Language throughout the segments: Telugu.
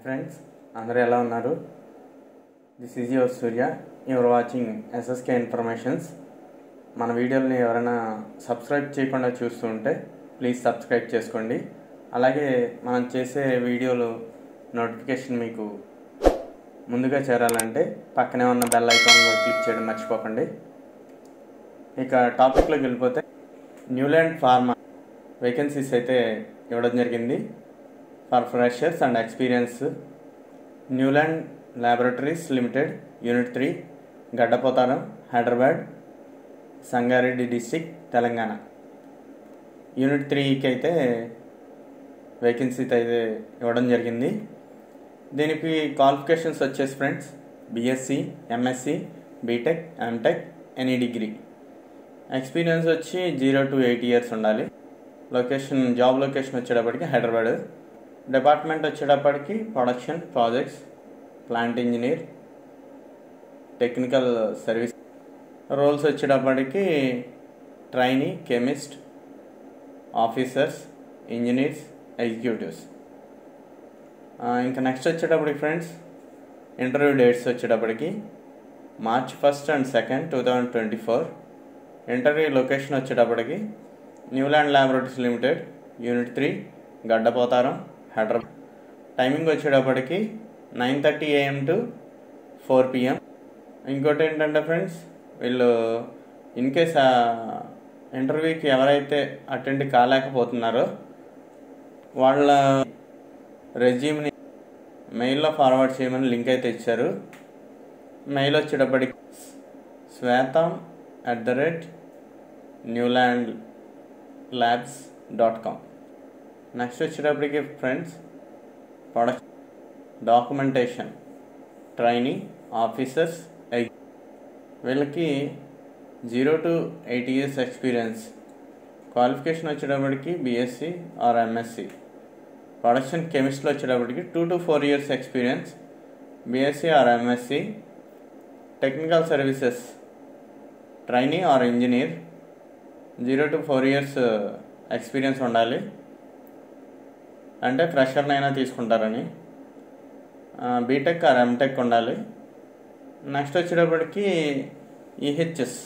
ఫ్రెండ్స్ అందరూ ఎలా ఉన్నారు? This is your Surya. Your watching SSK informations. మన వీడియోని ఎవరైనా సబ్స్క్రైబ్ చేయకుండా చూస్తూ ఉంటే ప్లీజ్ సబ్స్క్రైబ్ చేసుకోండి. అలాగే మనం చేసే వీడియోలు నోటిఫికేషన్ మీకు ముందుగా చేరాలంటే పక్కనే ఉన్న బెల్ ఐకాన్ కూడా క్లిక్ చేయడం మర్చిపోకండి. ఇక టాపిక్లోకి వెళ్ళిపోతే న్యూలాండ్ ఫార్మా వేకెన్సీస్ అయితే ఇవ్వడం జరిగింది for freshers and experience. Newland Laboratories Limited, unit 3, Gaddapotharam, Hyderabad, Sangareddy district, Telangana. Unit 3కి అయితే వేకెన్సీ అయితే ఇవ్వడం జరిగింది. దీనికి క్వాలిఫికేషన్స్ వచ్చేసి friends BSc, MSc, BTech, MTech, any degree. Experience వచ్చి 0 to 8 years ఉండాలి. లొకేషన్, జాబ్ లొకేషన్ వచ్చేటప్పటికి హైదరాబాద్. డిపార్ట్మెంట్ వచ్చేటప్పటికి production, projects, plant engineer, technical service. Roles వచ్చేటప్పటికి trainee, chemist, officers, engineers, executives. ఇంకా నెక్స్ట్ వచ్చేటప్పటికి ఫ్రెండ్స్ ఇంటర్వ్యూ డేట్స్ వచ్చేటప్పటికి March 1st and 2nd, 2024. Interview location వచ్చేటప్పటికి Newland Laboratories Limited, unit 3, Gaddapotharam, Hyderabad. Timing వచ్చేటప్పటికి 9:30 AM to 4 PM. ఇంకోటి ఏంటంటే ఫ్రెండ్స్, వీళ్ళు ఇన్ కేస్ ఇంటర్వ్యూకి ఎవరైతే అటెండ్ కాలేకపోతున్నారో వాళ్ళ రెజ్యూమ్ని మెయిల్లో ఫార్వర్డ్ చేయమని లింక్ అయితే ఇచ్చారు. మెయిల్ వచ్చేటప్పటికి swatham@newlandlabs.com. నెక్స్ట్ వచ్చేటప్పటికి friends product, documentation, trainee, officers. వీళ్ళకి 0 to 8 years ఎక్స్పీరియన్స్. క్వాలిఫికేషన్ వచ్చేటప్పటికి బీఎస్సీ ఆర్ ఎంఎస్సీ. ప్రొడక్షన్ కెమిస్ట్రీలో వచ్చేటప్పటికి 2 to 4 years experience, BSc are MSc. Technical services trainee are engineer, 0 to 4 years experience ఉండాలి. అంటే ఫ్రెషర్నైనా తీసుకుంటారని. బీటెక్ ఆర్ ఎంటెక్ ఉండాలి. నెక్స్ట్ వచ్చేటప్పటికి ఈహెచ్ఎస్,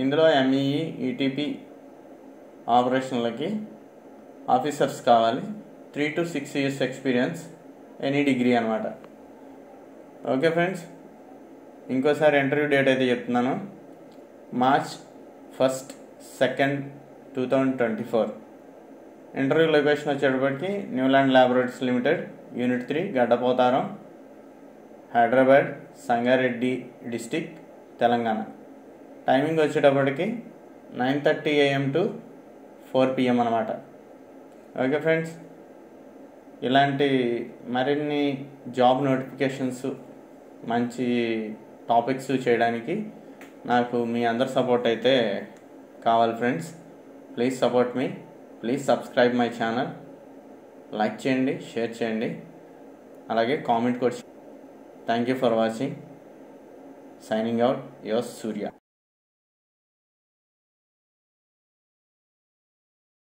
ఇందులో ఎంఈఈ, ఈటీపీ ఆపరేషన్లకి ఆఫీసర్స్ కావాలి. 3 to 6 years experience, any degree అనమాట. ఓకే ఫ్రెండ్స్, ఇంకోసారి ఇంటర్వ్యూ డేట్ అయితే చెప్తున్నాను. March 1st, 2nd, 2024. Interview location వచ్చేటప్పటికి Newland Laboratories Limited, unit 3, Gaddapotharam, Hyderabad, Sangareddy district, Telangana. Timing వచ్చేటప్పటికి 9:30 AM to 4 PM అనమాట. ఓకే ఫ్రెండ్స్, ఇలాంటి మరిన్ని జాబ్ నోటిఫికేషన్స్, మంచి టాపిక్స్ చేయడానికి నాకు మీ అందరి సపోర్ట్ అయితే కావాలి friends. Please support me. Please subscribe my channel. Like చేయండి, షేర్ చేయండి, అలాగే కామెంట్ కూడా. Thank you for watching. Signing out, your Surya.